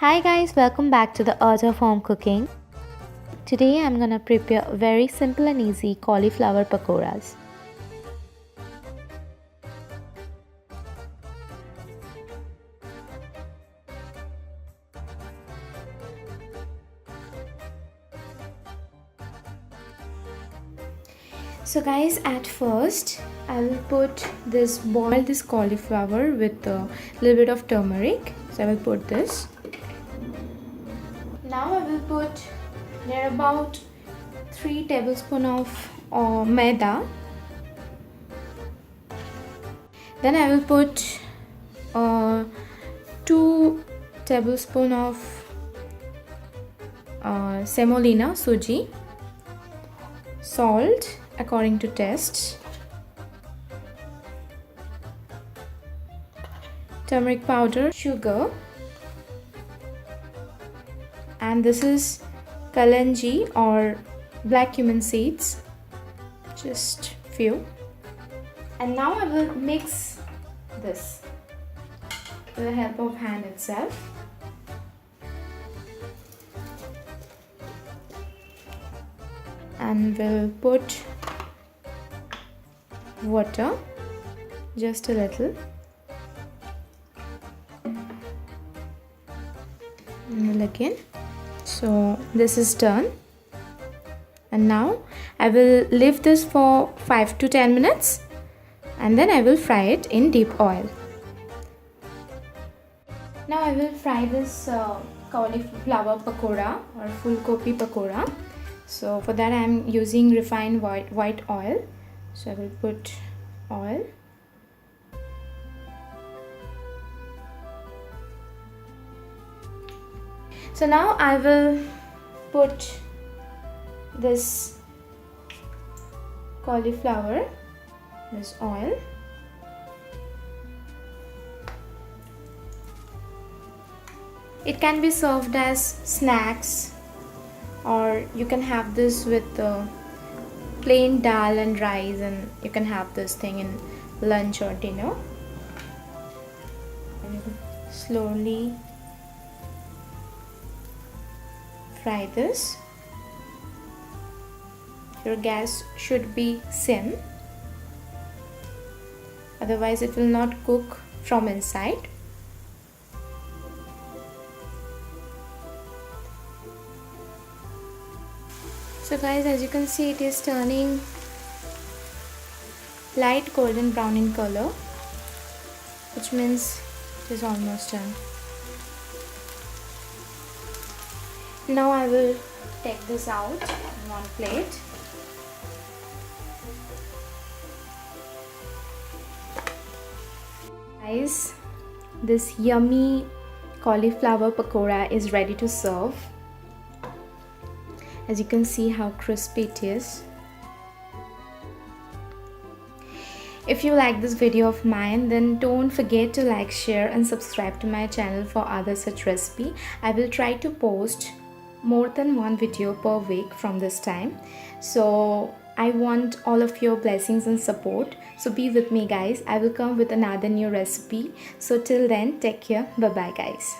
Hi guys, welcome back to the Art of Home Cooking. Today I'm gonna prepare very simple and easy cauliflower pakoras. So guys, at first I will boil this cauliflower with a little bit of turmeric. So I will put this. Now I will put near about 3 tablespoons of maida. Then I will put 2 tablespoons of semolina suji, salt according to taste, turmeric powder, sugar, and this is kalanji or black cumin seeds, just few. And now I will mix this with the help of hand itself. And we'll put water, just a little. And again. So this is done. And now I will leave this for 5 to 10 minutes and then I will fry it in deep oil. Now I will fry this cauliflower pakora or full gobi pakora. So for that I am using refined white oil. So I will put oil. So now I will put this cauliflower, this oil. It can be served as snacks, or you can have this with plain dal and rice, and you can have this thing in lunch or dinner. Slowly fry this. Your gas should be sim, otherwise it will not cook from inside. So guys, as you can see, it is turning light golden brown in color, which means it is almost done. Now I will take this out on one plate. Guys, this yummy cauliflower pakora is ready to serve. As you can see how crispy it is. If you like this video of mine, then don't forget to like, share and subscribe to my channel for other such recipe. I will try to post more than one video per week from this time. So I want all of your blessings and support. So be with me guys. I will come with another new recipe. So till then, take care. Bye bye guys.